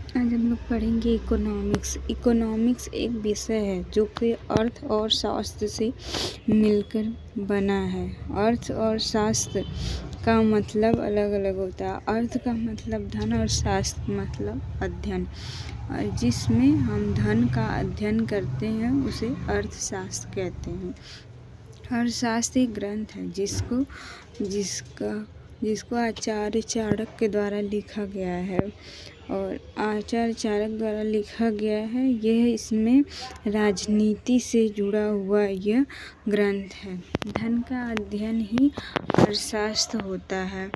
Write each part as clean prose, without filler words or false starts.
आज हम लोग पढ़ेंगे इकोनॉमिक्स। इकोनॉमिक्स एक विषय है जो कि अर्थ और शास्त्र से मिलकर बना है। अर्थ और शास्त्र का मतलब अलग अलग होता है। अर्थ का मतलब धन और शास्त्र मतलब अध्ययन, और जिसमें हम धन का अध्ययन करते हैं उसे अर्थशास्त्र कहते हैं। अर्थशास्त्र एक ग्रंथ है जिसको आचार्य चाणक्य के द्वारा लिखा गया है, और आचार्य चाणक्य द्वारा लिखा गया है। यह इसमें राजनीति से जुड़ा हुआ यह ग्रंथ है। धन का अध्ययन ही अर्थशास्त्र होता है।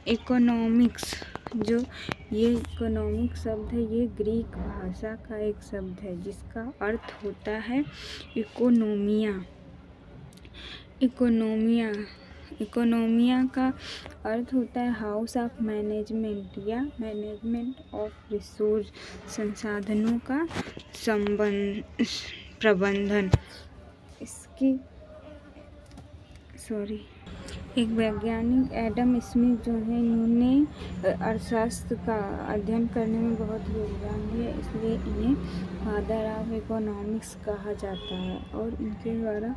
इकोनॉमिक्स ये इकोनॉमिक शब्द है, ये ग्रीक भाषा का एक शब्द है जिसका अर्थ होता है इकोनोमिया। इकोनोमिया का अर्थ होता है हाउस ऑफ मैनेजमेंट या मैनेजमेंट ऑफ रिसोर्स, संसाधनों का प्रबंधन। एक वैज्ञानिक एडम स्मिथ जो है, इन्होंने अर्थशास्त्र का अध्ययन करने में बहुत योगदान दिया, इसलिए इन्हें फादर ऑफ इकोनॉमिक्स कहा जाता है। और इनके द्वारा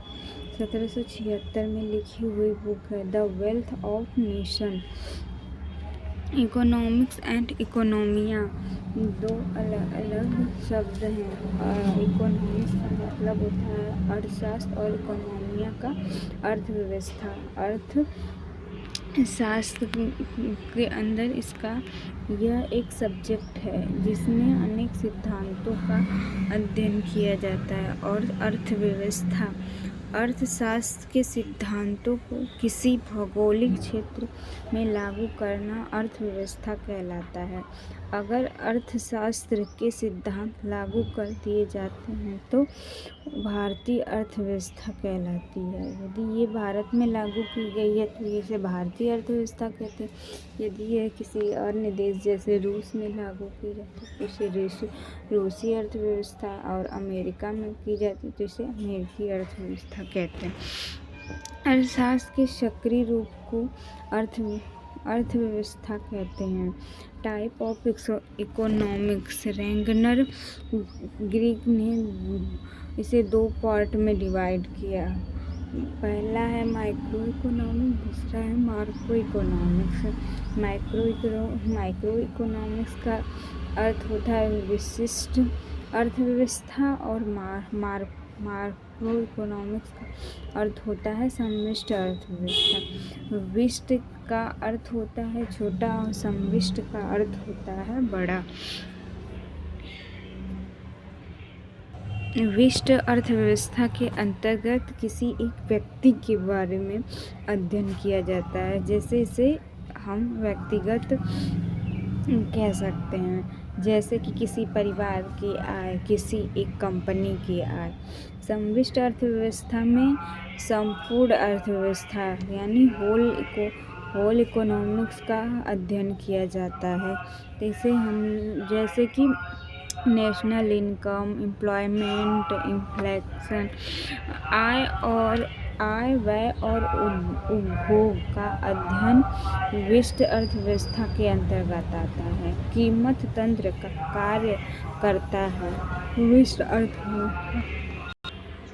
1776 में लिखी हुई बुक है the wealth of nation. Economics and इकोनोमिया दो अलग अलग शब्द हैं। इकोनॉमिक्स का मतलब होता है अर्थशास्त्र और इकोनोमिया का अर्थव्यवस्था। अर्थशास्त्र के अंदर इसका यह एक सब्जेक्ट है जिसमें अनेक सिद्धांतों का अध्ययन किया जाता है। और अर्थशास्त्र के सिद्धांतों को किसी भौगोलिक क्षेत्र में लागू करना अर्थव्यवस्था कहलाता है। अगर अर्थशास्त्र के सिद्धांत लागू कर दिए जाते हैं तो भारतीय अर्थव्यवस्था कहलाती है। यदि ये भारत में लागू की गई है तो इसे भारतीय अर्थव्यवस्था कहते हैं। यदि यह किसी अन्य देश जैसे रूस में लागू की जाती है तो इसे रूसी अर्थव्यवस्था, और अमेरिका में की जाती तो इसे अमेरिकी अर्थव्यवस्था कहते हैं। अर्थशास्त्र के सक्रिय रूप को अर्थव्यवस्था कहते हैं। Type of economics. Ragnar Greek ने इसे 2 पार्ट में डिवाइड किया। पहला है माइक्रो इकोनॉमिक्स, दूसरा है मार्को इकोनॉमिक्स। माइक्रो इकोनॉमिक्स का अर्थ होता है विशिष्ट अर्थव्यवस्था, और मार्को इकोनॉमिक्स का अर्थ होता है समष्टि अर्थव्यवस्था। विशिष्ट का अर्थ होता है छोटा और समष्टि का अर्थ होता है बड़ा। विशिष्ट अर्थव्यवस्था के अंतर्गत किसी एक व्यक्ति के बारे में अध्ययन किया जाता है, जैसे इसे हम व्यक्तिगत कह सकते हैं, जैसे कि किसी परिवार की आय, किसी एक कंपनी की आय। समष्टि अर्थव्यवस्था में संपूर्ण अर्थव्यवस्था यानी होल इकोनॉमिक्स का अध्ययन किया जाता है। जैसे कि नेशनल इनकम, एम्प्लॉयमेंट, इन्फ्लेशन, आय व्यय और उपभोग का अध्ययन विशिष्ट अर्थव्यवस्था के अंतर्गत आता है। कीमत तंत्र का कार्य करता है विशिष्ट अर्थव्यवस्था।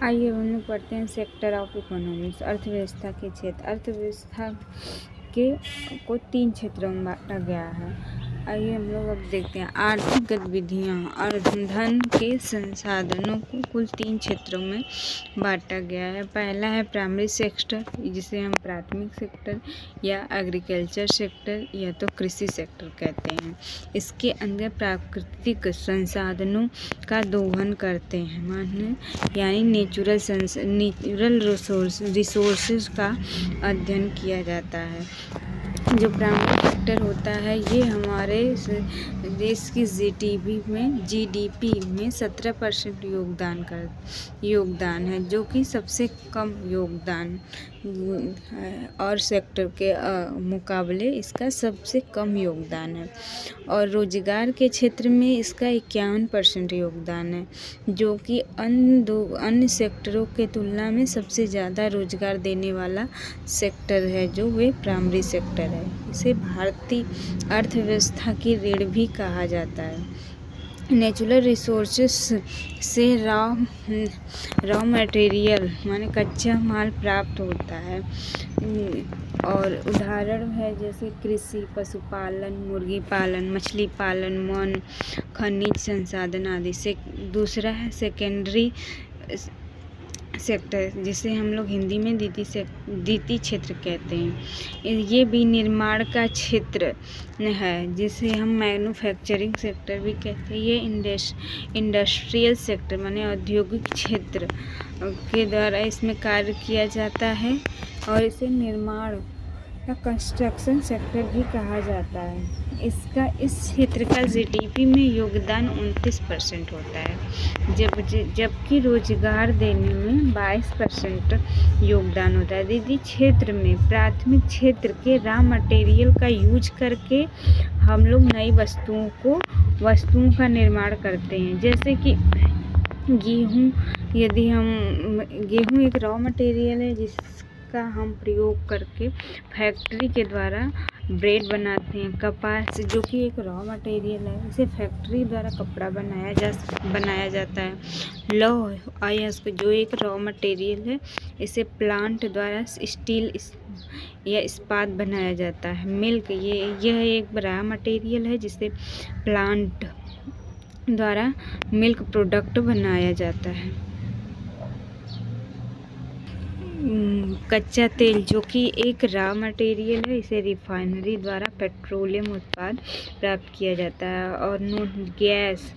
आइए हम लोग पढ़ते हैं सेक्टर ऑफ इकोनॉमिक्स। अर्थव्यवस्था के क्षेत्र। अर्थव्यवस्था को 3 क्षेत्रों में बांटा गया है। आइए हम लोग अब देखते हैं आर्थिक गतिविधियाँ और धन के संसाधनों को कुल 3 क्षेत्रों में बांटा गया है। पहला है प्राइमरी सेक्टर, जिसे हम प्राथमिक सेक्टर या एग्रीकल्चर सेक्टर या तो कृषि सेक्टर कहते हैं। इसके अंदर प्राकृतिक संसाधनों का दोहन करते हैं, यानी नेचुरल रिसोर्सेज का अध्ययन किया जाता है। जो प्राइमरी सेक्टर होता है ये हमारे देश की जीडीपी में 17% योगदान है, जो कि सबसे कम योगदान और सेक्टर के मुकाबले इसका सबसे कम योगदान है। और रोजगार के क्षेत्र में इसका 51% योगदान है, जो कि अन्य सेक्टरों के तुलना में सबसे ज़्यादा रोजगार देने वाला सेक्टर है, जो वे प्राइमरी सेक्टर है। इसे भारतीय अर्थव्यवस्था की रीढ़ भी कहा जाता है। नेचुरल रिसोर्सेस से रॉ मटेरियल माने कच्चा माल प्राप्त होता है। और उदाहरण है जैसे कृषि, पशुपालन, मुर्गी पालन, मछली पालन, वन, खनिज संसाधन आदि से। दूसरा है सेकेंडरी सेक्टर, जिसे हम लोग हिंदी में द्वितीय क्षेत्र कहते हैं। ये भी निर्माण का क्षेत्र है, जिसे हम मैन्युफैक्चरिंग सेक्टर भी कहते हैं। ये इंडस्ट्रियल सेक्टर माने औद्योगिक क्षेत्र के द्वारा इसमें कार्य किया जाता है, और इसे निर्माण या कंस्ट्रक्शन सेक्टर भी कहा जाता है। इस क्षेत्र का जीडीपी में योगदान 29% होता है, जबकि रोजगार देने में 22% योगदान होता है। द्वितीय क्षेत्र में प्राथमिक क्षेत्र के रॉ मटेरियल का यूज करके हम लोग नई वस्तुओं का निर्माण करते हैं। जैसे कि गेहूँ एक रॉ मटेरियल है जिसका हम प्रयोग करके फैक्ट्री के द्वारा ब्रेड बनाते हैं। कपास जो कि एक रॉ मटेरियल है, इसे फैक्ट्री द्वारा कपड़ा बनाया जाता है। लौह अयस्क जो एक रॉ मटेरियल है, इसे प्लांट द्वारा स्टील या इस्पात बनाया जाता है। मिल्क यह एक रॉ मटेरियल है जिसे प्लांट द्वारा मिल्क प्रोडक्ट बनाया जाता है। कच्चा तेल जो कि एक रॉ मटेरियल है, इसे रिफाइनरी द्वारा पेट्रोलियम उत्पाद प्राप्त किया जाता है। और गैस,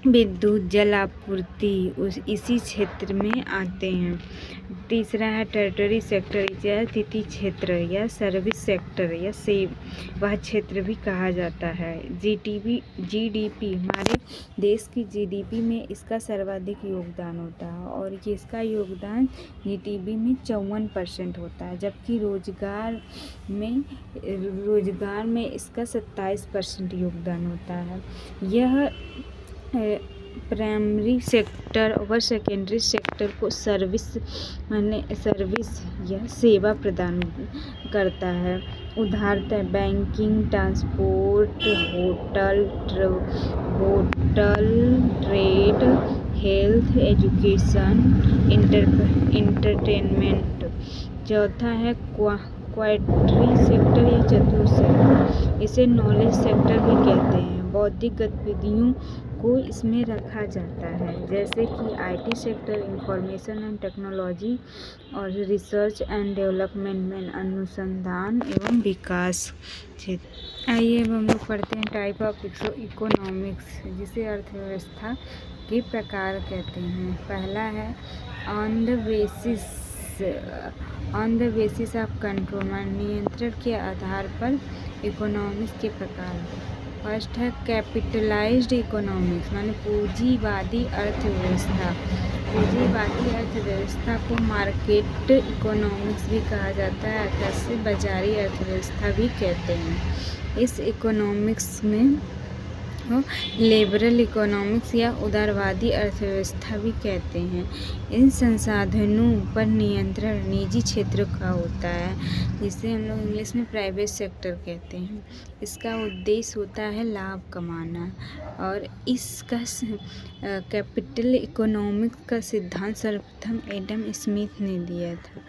विद्युत, जल आपूर्ति इसी क्षेत्र में आते हैं। तीसरा है टेरिटरी सेक्टर, या तृतीय क्षेत्र या सर्विस सेक्टर या सेवा क्षेत्र भी कहा जाता है। जीडीपी हमारे देश की जीडीपी में इसका सर्वाधिक योगदान होता है, और इसका योगदान जीडीपी में 54% होता है, जबकि रोजगार में इसका 27% योगदान होता है। यह प्राइमरी सेक्टर और सेकेंडरी सेक्टर को सर्विस या सेवा प्रदान करता है। उदाहरण banking, transport, hotel, trade, health, education, entertainment. चौथा है क्वाटरी सेक्टर या चतुर्थ सेक्टर, इसे नॉलेज सेक्टर भी कहते हैं। बौद्धिक गतिविधियों को इसमें रखा जाता है, जैसे कि IT sector, information and technology, और रिसर्च एंड डेवलपमेंट में अनुसंधान एवं विकास क्षेत्र। आइए अब हम लोग पढ़ते हैं टाइप ऑफ इकोनॉमिक्स, जिसे अर्थव्यवस्था के प्रकार कहते हैं। पहला है on the basis of control, नियंत्रण के आधार पर इकोनॉमिक्स के प्रकार। फर्स्ट है कैपिटलाइज्ड इकोनॉमिक्स, माने पूंजीवादी अर्थव्यवस्था। पूंजीवादी अर्थव्यवस्था को मार्केट इकोनॉमिक्स भी कहा जाता है, अर्थात इसे बाजारी अर्थव्यवस्था भी कहते हैं। इस इकोनॉमिक्स में लिबरल इकोनॉमिक्स या उदारवादी अर्थव्यवस्था भी कहते हैं। इन संसाधनों पर नियंत्रण निजी क्षेत्र का होता है, जिसे हम लोग इंग्लिश में प्राइवेट सेक्टर कहते हैं। इसका उद्देश्य होता है लाभ कमाना, और इसका कैपिटल इकोनॉमिक्स का सिद्धांत सर्वप्रथम एडम स्मिथ ने दिया था,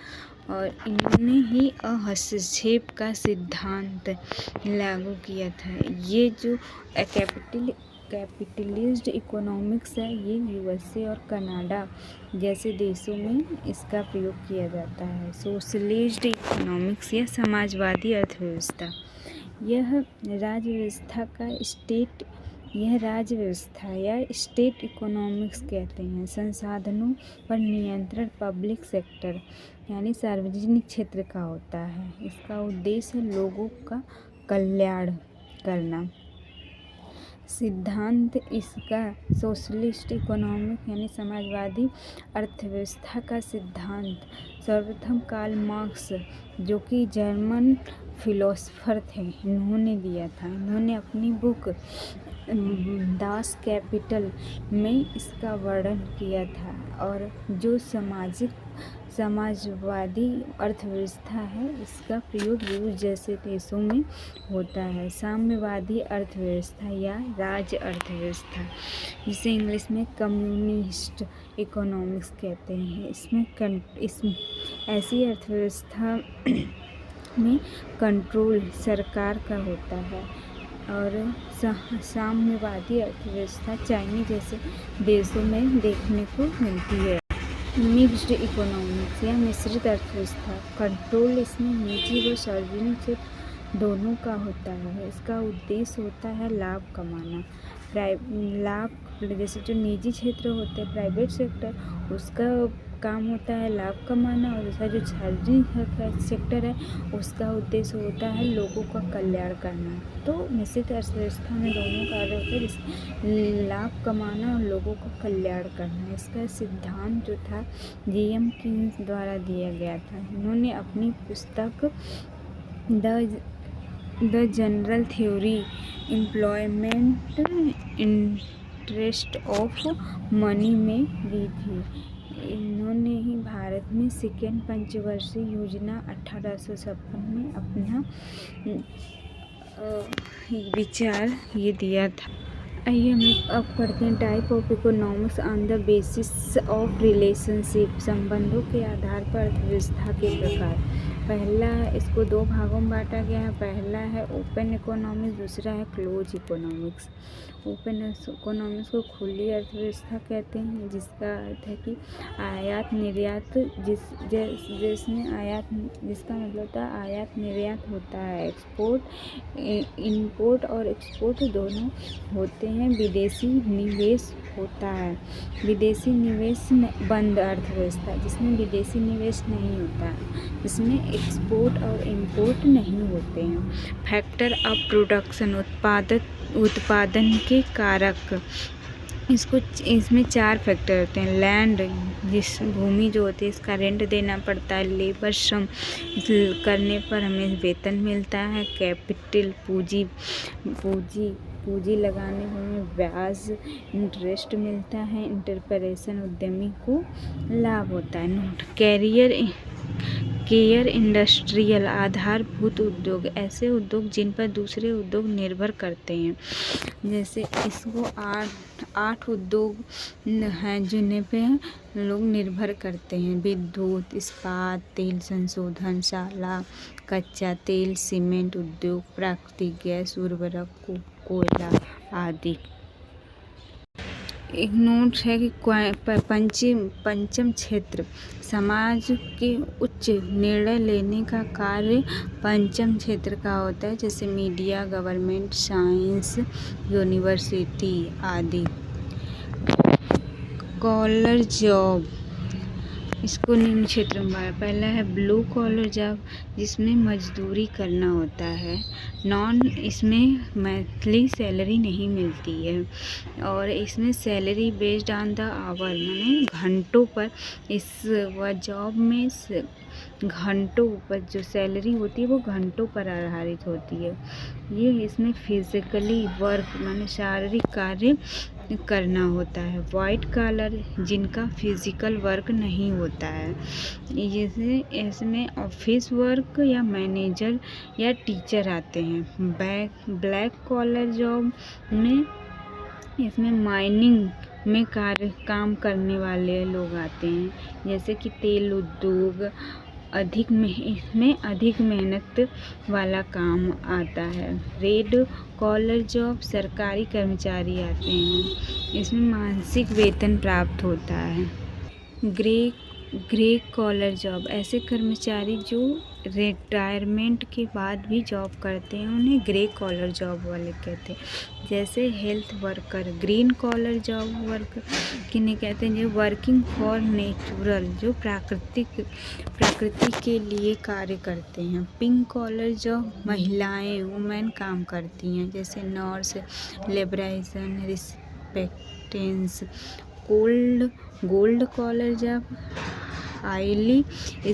और इन्होंने ही हस्तक्षेप का सिद्धांत लागू किया था। ये जो कैपिटलिस्ट इकोनॉमिक्स है, ये यूएसए और कनाडा जैसे देशों में इसका प्रयोग किया जाता है। सोशलिस्ट इकोनॉमिक्स या समाजवादी अर्थव्यवस्था, यह राज्य व्यवस्था या स्टेट इकोनॉमिक्स कहते हैं। संसाधनों पर नियंत्रण पब्लिक सेक्टर यानी सार्वजनिक क्षेत्र का होता है। इसका उद्देश्य लोगों का कल्याण करना। सिद्धांत इसका सोशलिस्ट इकोनॉमिक यानी समाजवादी अर्थव्यवस्था का सिद्धांत सर्वप्रथम कार्ल मार्क्स, जो कि जर्मन फिलोसोफर थे, इन्होंने दिया था। इन्होंने अपनी बुक दास कैपिटल में इसका वर्णन किया था। और जो समाजवादी अर्थव्यवस्था है, इसका प्रयोग रूस जैसे देशों में होता है। साम्यवादी अर्थव्यवस्था या राज्य अर्थव्यवस्था, जिसे इंग्लिश में कम्युनिस्ट इकोनॉमिक्स कहते हैं, इसमें ऐसी अर्थव्यवस्था में कंट्रोल सरकार का होता है। और साम्यवादी अर्थव्यवस्था चाइना जैसे देशों में देखने को मिलती है। मिक्स्ड इकोनॉमिक्स या मिश्रित अर्थव्यवस्था, कंट्रोल इसमें निजी व सार्वजनिक क्षेत्र दोनों का होता है। इसका उद्देश्य होता है लाभ कमाना। जैसे जो निजी क्षेत्र होते हैं, प्राइवेट सेक्टर, उसका काम होता है लाभ कमाना। और दूसरा जो सार्वजनिक सेक्टर है, उसका उद्देश्य होता है लोगों का कल्याण करना। तो मिश्रित अर्थव्यवस्था में दोनों कार्य होते हैं, जैसे लाभ कमाना और लोगों का कल्याण करना। इसका सिद्धांत जो था जीएम कीन्स द्वारा दिया गया था। इन्होंने अपनी पुस्तक the general theory employment interest of money में दी थी। इन्होंने ही भारत में सेकेंड पंचवर्षीय योजना 1856 में अपना विचार ये दिया था। आइए हम लोग अब पढ़ते हैं type of economics on the basis of relationship, संबंधों के आधार पर अर्थव्यवस्था के प्रकार। पहला, इसको दो भागों में बांटा गया है। पहला है ओपन इकोनॉमिक्स, दूसरा है क्लोज इकोनॉमिक्स। ओपन इकोनॉमिक्स को खुली अर्थव्यवस्था कहते हैं, जिसका अर्थ है कि आयात निर्यात, जिसमें जिसका मतलब होता है आयात निर्यात होता है। इंपोर्ट और एक्सपोर्ट दोनों होते हैं। विदेशी निवेश होता है। विदेशी निवेश बंद अर्थव्यवस्था, जिसमें विदेशी निवेश नहीं होता है, जिसमें एक्सपोर्ट और इंपोर्ट नहीं होते हैं। फैक्टर ऑफ प्रोडक्शन, उत्पादन के कारक, इसमें 4 फैक्टर होते हैं। लैंड, जिस भूमि जो होती है, इसका रेंट देना पड़ता है। लेबर, श्रम करने पर हमें वेतन मिलता है। कैपिटल, पूंजी लगाने पर हमें ब्याज इंटरेस्ट मिलता है। इंटरप्रेशन, उद्यमी को लाभ होता है। नोट, केयर इंडस्ट्रियल, आधारभूत उद्योग, ऐसे उद्योग जिन पर दूसरे उद्योग निर्भर करते हैं। जैसे इसको 8 उद्योग हैं जिन्हें पे लोग निर्भर करते हैं। विद्युत, इस्पात, तेल संशोधन शाला, कच्चा तेल, सीमेंट उद्योग, प्राकृतिक गैस, उर्वरक, कोयला आदि। एक नोट है कि पंचम क्षेत्र, समाज के उच्च निर्णय लेने का कार्य पंचम क्षेत्र का होता है, जैसे मीडिया, गवर्नमेंट, साइंस, यूनिवर्सिटी आदि। कॉलर जॉब, इसको निम्न क्षेत्र में बांटा। पहला है ब्लू कॉलर जॉब, जिसमें मजदूरी करना होता है। इसमें मंथली सैलरी नहीं मिलती है, और इसमें salary based on the hour, माने घंटों पर। वह जॉब में घंटों पर जो सैलरी होती है वो घंटों पर आधारित होती है। ये इसमें फिजिकली वर्क, माने शारीरिक कार्य करना होता है। वाइट कॉलर, जिनका फिजिकल वर्क नहीं होता है, जैसे इसमें ऑफिस वर्क या मैनेजर या टीचर आते हैं। ब्लैक कॉलर जॉब में इसमें माइनिंग में काम करने वाले लोग आते हैं, जैसे कि तेल उद्योग। इसमें अधिक मेहनत वाला काम आता है। रेड कॉलर जॉब, सरकारी कर्मचारी आते हैं, इसमें मासिक वेतन प्राप्त होता है। ग्रे कॉलर जॉब, ऐसे कर्मचारी जो रिटायरमेंट के बाद भी जॉब करते हैं, उन्हें ग्रे कॉलर जॉब वाले कहते हैं। जैसे health worker. Green collar job worker किन्हें कहते हैं, जो वर्किंग फॉर नेचुरल, जो प्रकृति के लिए कार्य करते हैं। पिंक कॉलर जॉब, महिलाएं, वुमेन काम करती हैं, जैसे नर्स, लेबराइजन, रिस्पेक्टेंस। Gold collar job, highly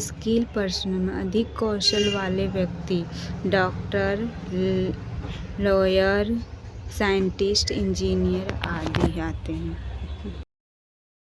skill person में अधिक कौशल वाले व्यक्ति डॉक्टर, लॉयर, साइंटिस्ट, इंजीनियर आदि आते हैं।